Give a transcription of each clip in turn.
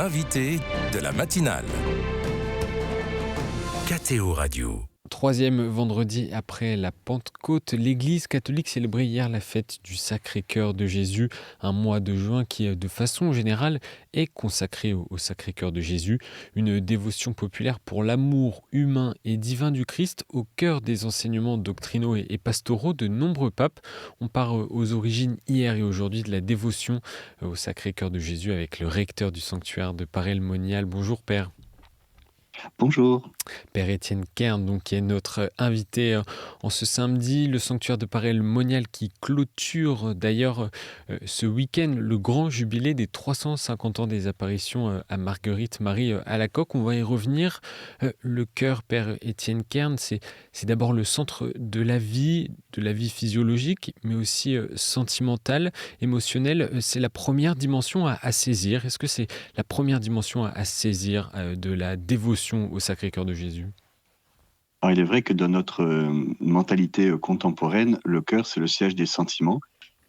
l'invité de la matinale. KTO Radio. Troisième vendredi après la Pentecôte, l'Église catholique célébrait hier la fête du Sacré-Cœur de Jésus, un mois de juin qui, de façon générale, est consacré au Sacré-Cœur de Jésus, une dévotion populaire pour l'amour humain et divin du Christ au cœur des enseignements doctrinaux et pastoraux de nombreux papes. On part aux origines hier et aujourd'hui de la dévotion au Sacré-Cœur de Jésus avec le recteur du sanctuaire de Paray-le-Monial. Bonjour Père. Bonjour. Père Étienne Kern, donc, qui est notre invité en ce samedi, le sanctuaire de Paray-le-Monial qui clôture d'ailleurs ce week-end le grand jubilé des 350 ans des apparitions à Marguerite Marie Alacoque. On va y revenir. Le cœur, Père Étienne Kern, c'est d'abord le centre de la vie physiologique, mais aussi sentimentale, émotionnelle. C'est la première dimension à saisir. Est-ce que c'est la première dimension à saisir de la dévotion au Sacré-Cœur de Jésus? Alors, il est vrai que dans notre mentalité contemporaine, le cœur, c'est le siège des sentiments.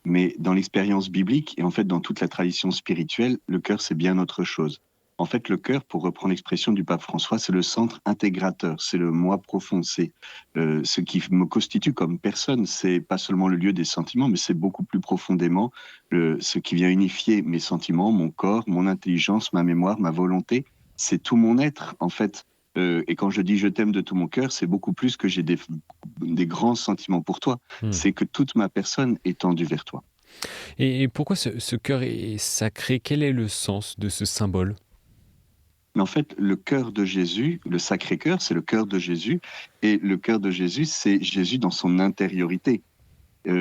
Mais dans l'expérience biblique et en fait dans toute la tradition spirituelle, le cœur, c'est bien autre chose. En fait, le cœur, pour reprendre l'expression du pape François, c'est le centre intégrateur, c'est le moi profond, c'est ce qui me constitue comme personne. C'est pas seulement le lieu des sentiments, mais c'est beaucoup plus profondément ce qui vient unifier mes sentiments, mon corps, mon intelligence, ma mémoire, ma volonté. C'est tout mon être, en fait. Et quand je dis je t'aime de tout mon cœur, c'est beaucoup plus que j'ai des grands sentiments pour toi. C'est que toute ma personne est tendue vers toi. Et pourquoi ce cœur est sacré? Quel est le sens de ce symbole? Mais en fait, le cœur de Jésus, le Sacré-Cœur, c'est le cœur de Jésus. Et le cœur de Jésus, c'est Jésus dans son intériorité.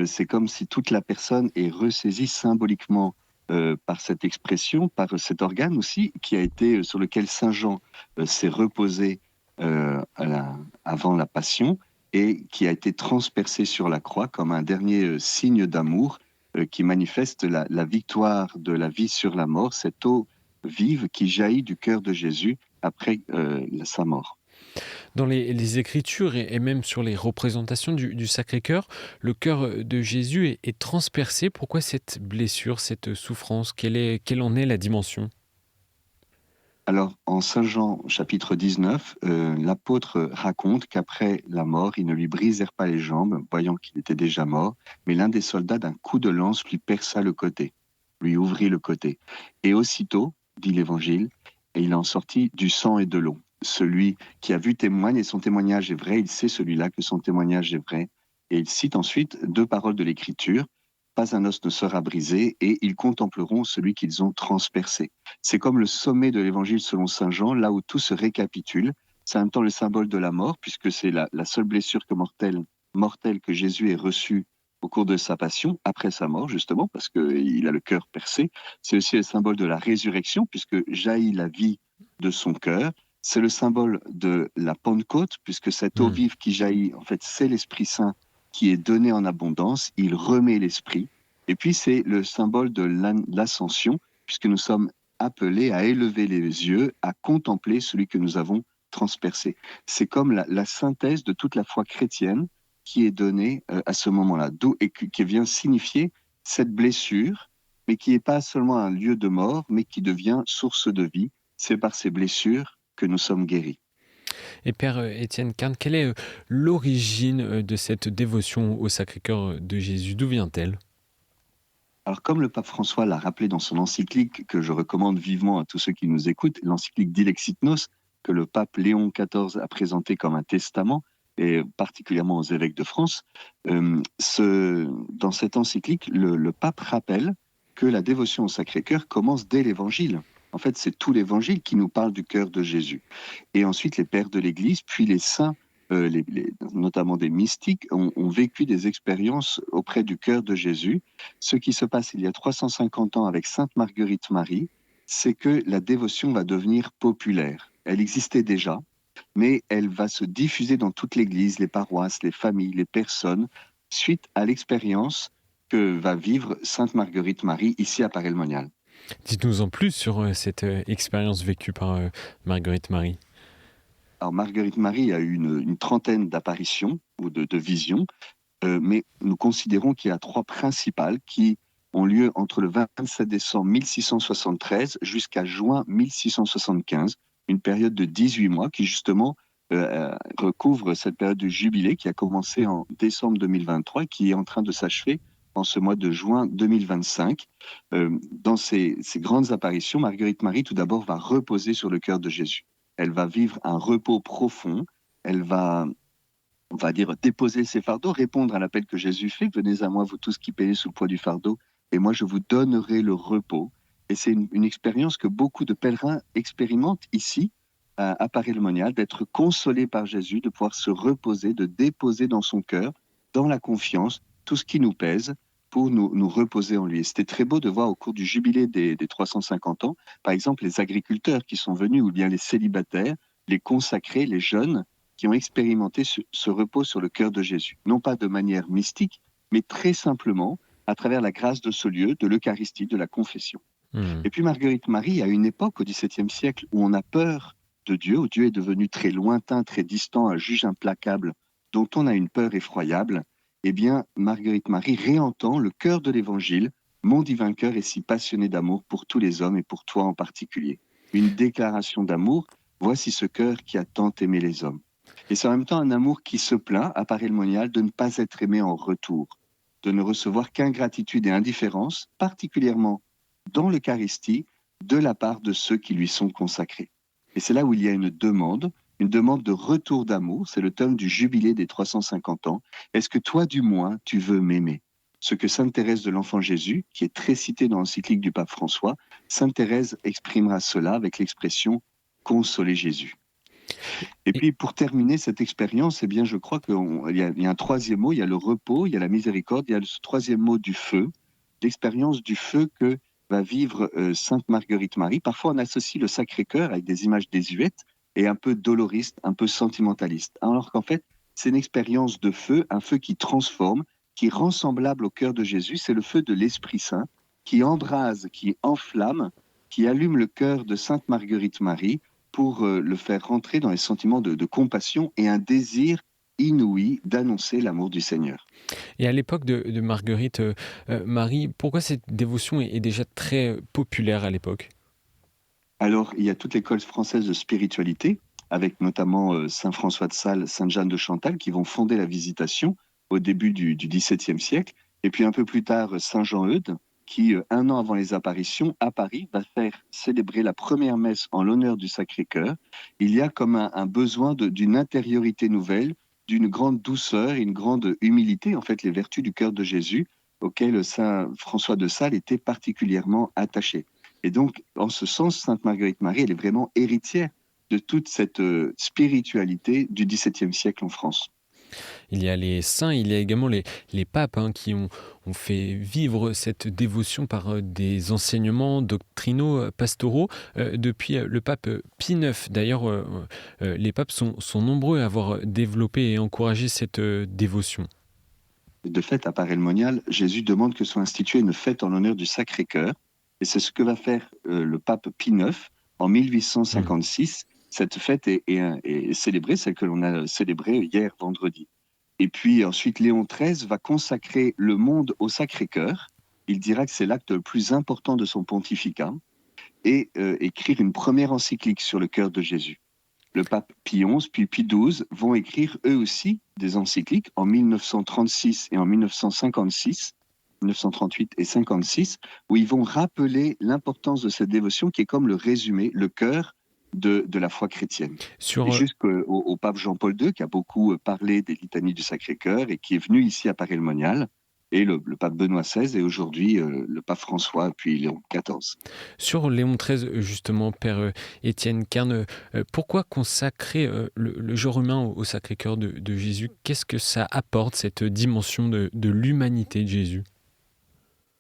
C'est comme si toute la personne est ressaisie symboliquement par cette expression, par cet organe aussi, qui a été sur lequel Saint Jean s'est reposé avant la Passion et qui a été transpercé sur la croix comme un dernier signe d'amour qui manifeste la victoire de la vie sur la mort, cette eau vive qui jaillit du cœur de Jésus après sa mort. Dans les Écritures et même sur les représentations du Sacré-Cœur, le cœur de Jésus est transpercé. Pourquoi cette blessure, cette souffrance? Quelle en est la dimension? Alors, en Saint Jean, chapitre 19, l'apôtre raconte qu'après la mort, ils ne lui brisèrent pas les jambes, voyant qu'il était déjà mort, mais l'un des soldats, d'un coup de lance, lui perça le côté, lui ouvrit le côté. Et aussitôt, dit l'Évangile, et il en sortit du sang et de l'eau. Celui qui a vu témoigne, et son témoignage est vrai, il sait celui-là que son témoignage est vrai. Et il cite ensuite deux paroles de l'Écriture, pas un os ne sera brisé, et ils contempleront celui qu'ils ont transpercé. C'est comme le sommet de l'Évangile selon Saint Jean, là où tout se récapitule. C'est en même temps le symbole de la mort, puisque c'est la seule blessure mortelle que Jésus ait reçue au cours de sa passion, après sa mort justement, parce qu'il a le cœur percé. C'est aussi le symbole de la résurrection, puisque jaillit la vie de son cœur. C'est le symbole de la Pentecôte, puisque cette eau vive qui jaillit, en fait, c'est l'Esprit Saint qui est donné en abondance. Il remet l'Esprit. Et puis, c'est le symbole de l'ascension, puisque nous sommes appelés à élever les yeux, à contempler celui que nous avons transpercé. C'est comme la synthèse de toute la foi chrétienne qui est donnée à ce moment-là, et qui vient signifier cette blessure, mais qui n'est pas seulement un lieu de mort, mais qui devient source de vie. C'est par ces blessures que nous sommes guéris. Et Père Étienne Kern, quelle est l'origine de cette dévotion au Sacré-Cœur de Jésus? D'où vient-elle? Alors, comme le pape François l'a rappelé dans son encyclique, que je recommande vivement à tous ceux qui nous écoutent, l'encyclique Dilexit Nos, que le pape Léon XIV a présenté comme un testament, et particulièrement aux évêques de France, dans cette encyclique, le pape rappelle que la dévotion au Sacré-Cœur commence dès l'Évangile. En fait, c'est tout l'Évangile qui nous parle du cœur de Jésus. Et ensuite, les pères de l'Église, puis les saints, notamment des mystiques, ont vécu des expériences auprès du cœur de Jésus. Ce qui se passe il y a 350 ans avec Sainte Marguerite Marie, c'est que la dévotion va devenir populaire. Elle existait déjà, mais elle va se diffuser dans toute l'Église, les paroisses, les familles, les personnes, suite à l'expérience que va vivre Sainte Marguerite Marie ici à Paray-le-Monial. Dites-nous en plus sur cette expérience vécue par Marguerite Marie. Alors, Marguerite Marie a eu une trentaine d'apparitions ou de visions, mais nous considérons qu'il y a trois principales qui ont lieu entre le 27 décembre 1673 jusqu'à juin 1675, une période de 18 mois qui justement recouvre cette période de jubilé qui a commencé en décembre 2023 et qui est en train de s'achever en ce mois de juin 2025. Dans ces grandes apparitions, Marguerite Marie, tout d'abord, va reposer sur le cœur de Jésus. Elle va vivre un repos profond. Elle va, on va dire, déposer ses fardeaux, répondre à l'appel que Jésus fait. Venez à moi, vous tous qui payez sous le poids du fardeau, et moi je vous donnerai le repos. Et c'est une expérience que beaucoup de pèlerins expérimentent ici, à Paray-le-Monial, d'être consolés par Jésus, de pouvoir se reposer, de déposer dans son cœur, dans la confiance, tout ce qui nous pèse pour nous reposer en lui. Et c'était très beau de voir au cours du jubilé des 350 ans, par exemple, les agriculteurs qui sont venus, ou bien les célibataires, les consacrés, les jeunes, qui ont expérimenté ce repos sur le cœur de Jésus. Non pas de manière mystique, mais très simplement à travers la grâce de ce lieu, de l'Eucharistie, de la confession. Et puis Marguerite Marie, à une époque, au XVIIe siècle, où on a peur de Dieu, où Dieu est devenu très lointain, très distant, un juge implacable, dont on a une peur effroyable, eh bien, Marguerite Marie réentend le cœur de l'Évangile. Mon divin cœur est si passionné d'amour pour tous les hommes et pour toi en particulier. Une déclaration d'amour, voici ce cœur qui a tant aimé les hommes. Et c'est en même temps un amour qui se plaint, à Paray-le-Monial, de ne pas être aimé en retour, de ne recevoir qu'ingratitude et indifférence, particulièrement dans l'Eucharistie, de la part de ceux qui lui sont consacrés. Et c'est là où il y a une demande de retour d'amour. C'est le thème du jubilé des 350 ans. Est-ce que toi, du moins, tu veux m'aimer? Ce que Sainte Thérèse de l'Enfant Jésus, qui est très citée dans l'encyclique du pape François, Sainte Thérèse exprimera cela avec l'expression « consoler Jésus ». Et puis, pour terminer cette expérience, eh bien, je crois qu'il y a un troisième mot, il y a le repos, il y a la miséricorde, il y a ce troisième mot du feu, l'expérience du feu que va vivre Sainte Marguerite Marie. Parfois, on associe le Sacré-Cœur avec des images désuètes et un peu doloristes, un peu sentimentalistes. Alors qu'en fait, c'est une expérience de feu, un feu qui transforme, qui rend semblable au cœur de Jésus. C'est le feu de l'Esprit Saint qui embrase, qui enflamme, qui allume le cœur de Sainte Marguerite Marie pour le faire rentrer dans les sentiments de compassion et un désir inouï d'annoncer l'amour du Seigneur. Et à l'époque de Marguerite Marie, pourquoi cette dévotion est déjà très populaire à l'époque? Alors, il y a toute l'école française de spiritualité, avec notamment Saint François de Sales, Sainte Jeanne de Chantal, qui vont fonder la Visitation au début du XVIIe siècle. Et puis un peu plus tard, Saint Jean-Eudes, qui, un an avant les apparitions, à Paris, va faire célébrer la première messe en l'honneur du Sacré-Cœur. Il y a comme un besoin d'une intériorité nouvelle, d'une grande douceur et une grande humilité, en fait, les vertus du cœur de Jésus, auxquelles Saint François de Sales était particulièrement attaché. Et donc, en ce sens, Sainte Marguerite Marie, elle est vraiment héritière de toute cette spiritualité du XVIIe siècle en France. Il y a les saints, il y a également les papes qui ont fait vivre cette dévotion par des enseignements doctrinaux, pastoraux. Depuis le pape Pie IX, d'ailleurs, les papes sont nombreux à avoir développé et encouragé cette dévotion. De fait, à Paray-le-Monial, Jésus demande que soit instituée une fête en l'honneur du Sacré-Cœur. Et c'est ce que va faire le pape Pie IX en 1856. Cette fête est célébrée, celle que l'on a célébrée hier vendredi. Et puis ensuite, Léon XIII va consacrer le monde au Sacré-Cœur. Il dira que c'est l'acte le plus important de son pontificat et écrire une première encyclique sur le cœur de Jésus. Le pape Pie XI puis Pie XII vont écrire eux aussi des encycliques en 1936 et en 1956. 1938 et 56, où ils vont rappeler l'importance de cette dévotion qui est comme le résumé, le cœur de la foi chrétienne. Et jusqu'au pape Jean-Paul II, qui a beaucoup parlé des litanies du Sacré-Cœur et qui est venu ici à Paray-le-Monial, et le pape Benoît XVI et aujourd'hui le pape François, puis Léon XIV. Sur Léon XIII, justement, Père Étienne Kern, pourquoi consacrer le genre humain au Sacré-Cœur de Jésus? Qu'est-ce que ça apporte, cette dimension de l'humanité de Jésus?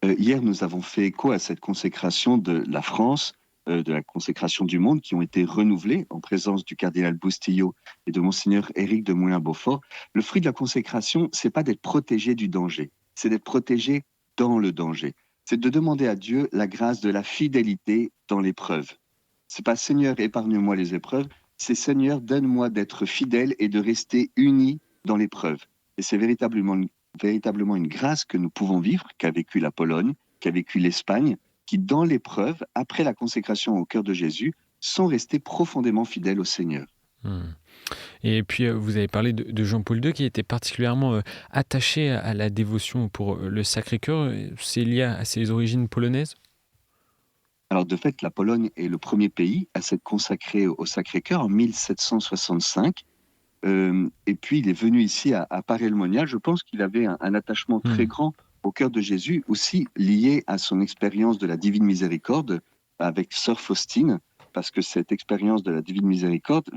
Hier, nous avons fait écho à cette consécration de la France, de la consécration du monde, qui ont été renouvelées en présence du cardinal Boustillot et de monseigneur Éric de Moulin-Beaufort. Le fruit de la consécration, c'est pas d'être protégé du danger, c'est d'être protégé dans le danger. C'est de demander à Dieu la grâce de la fidélité dans l'épreuve. C'est pas Seigneur, épargne-moi les épreuves, c'est Seigneur, donne-moi d'être fidèle et de rester uni dans l'épreuve. Et c'est véritablement une grâce que nous pouvons vivre, qu'a vécu la Pologne, qu'a vécu l'Espagne, qui, dans l'épreuve, après la consécration au cœur de Jésus, sont restés profondément fidèles au Seigneur. Et puis, vous avez parlé de Jean-Paul II qui était particulièrement attaché à la dévotion pour le Sacré-Cœur. C'est lié à ses origines polonaises? Alors de fait, la Pologne est le premier pays à s'être consacré au Sacré-Cœur en 1765. Et puis il est venu ici à Paray-le-Monial. Je pense qu'il avait un attachement très grand au cœur de Jésus, aussi lié à son expérience de la Divine Miséricorde avec Sœur Faustine, parce que cette expérience de la Divine Miséricorde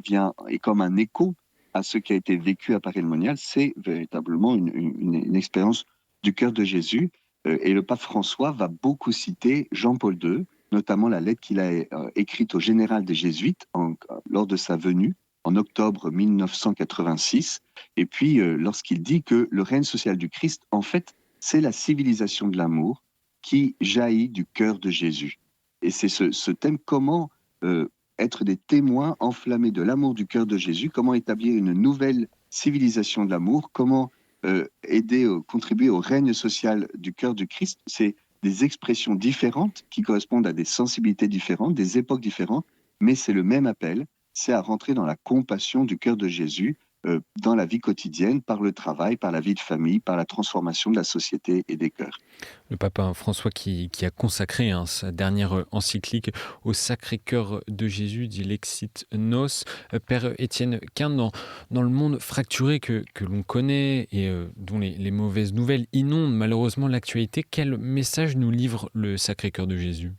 est comme un écho à ce qui a été vécu à Paray-le-Monial. C'est véritablement une expérience du cœur de Jésus. Et le pape François va beaucoup citer Jean-Paul II, notamment la lettre qu'il a écrite au général des Jésuites lors de sa venue en octobre 1986. Et puis, lorsqu'il dit que le règne social du Christ, en fait, c'est la civilisation de l'amour qui jaillit du cœur de Jésus. Et c'est ce thème, comment être des témoins enflammés de l'amour du cœur de Jésus, comment établir une nouvelle civilisation de l'amour, comment contribuer au règne social du cœur du Christ. C'est des expressions différentes qui correspondent à des sensibilités différentes, des époques différentes, mais c'est le même appel, c'est à rentrer dans la compassion du cœur de Jésus dans la vie quotidienne, par le travail, par la vie de famille, par la transformation de la société et des cœurs. Le pape François qui a consacré sa dernière encyclique au Sacré-Cœur de Jésus, dit Lexit Nos. Père Étienne Quint, dans le monde fracturé que l'on connaît et dont les mauvaises nouvelles inondent malheureusement l'actualité, quel message nous livre le Sacré-Cœur de Jésus ?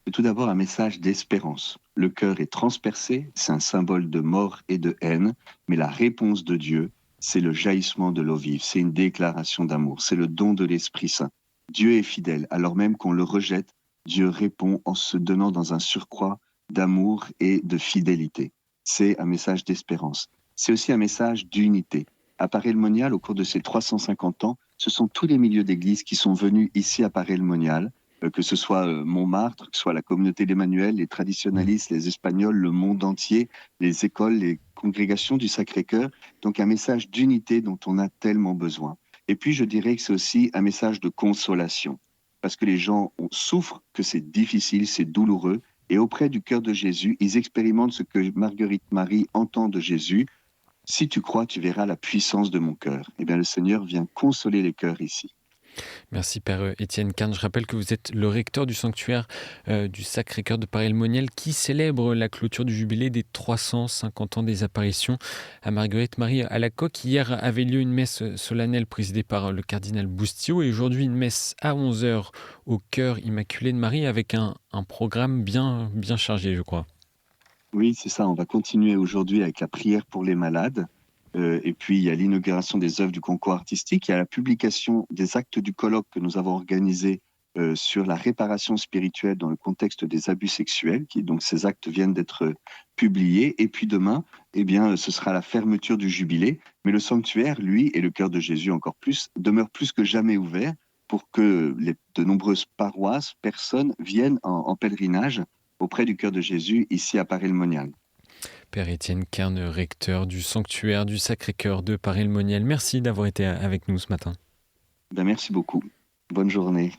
C'est tout d'abord un message d'espérance. Le cœur est transpercé, c'est un symbole de mort et de haine, mais la réponse de Dieu, c'est le jaillissement de l'eau vive, c'est une déclaration d'amour, c'est le don de l'Esprit Saint. Dieu est fidèle, alors même qu'on le rejette, Dieu répond en se donnant dans un surcroît d'amour et de fidélité. C'est un message d'espérance. C'est aussi un message d'unité. À Paray-le-Monial, au cours de ces 350 ans, ce sont tous les milieux d'église qui sont venus ici à Paray-le-Monial, que ce soit Montmartre, que ce soit la communauté d'Emmanuel, les traditionalistes, les Espagnols, le monde entier, les écoles, les congrégations du Sacré-Cœur. Donc un message d'unité dont on a tellement besoin. Et puis je dirais que c'est aussi un message de consolation, parce que les gens souffrent, que c'est difficile, c'est douloureux, et auprès du cœur de Jésus, ils expérimentent ce que Marguerite Marie entend de Jésus. Si tu crois, tu verras la puissance de mon cœur. Eh bien, le Seigneur vient consoler les cœurs ici. Merci Père Étienne Quint. Je rappelle que vous êtes le recteur du sanctuaire du Sacré-Cœur de Paray-le-Monial qui célèbre la clôture du jubilé des 350 ans des apparitions à Marguerite Marie Alacoque. Hier avait lieu une messe solennelle présidée par le cardinal Boustio et aujourd'hui une messe à 11h au Cœur Immaculé de Marie avec un programme bien chargé, je crois. Oui, c'est ça. On va continuer aujourd'hui avec la prière pour les malades. Et puis, il y a l'inauguration des œuvres du concours artistique. Il y a la publication des actes du colloque que nous avons organisé sur la réparation spirituelle dans le contexte des abus sexuels. Donc, ces actes viennent d'être publiés. Et puis demain, eh bien, ce sera la fermeture du jubilé. Mais le sanctuaire, lui, et le cœur de Jésus encore plus, demeure plus que jamais ouvert pour que de nombreuses paroisses, personnes viennent en pèlerinage auprès du cœur de Jésus ici à Paray-le-Monial. Père Étienne Quint, recteur du sanctuaire du Sacré-Cœur de Paray-le-Monial. Merci d'avoir été avec nous ce matin. Merci beaucoup. Bonne journée.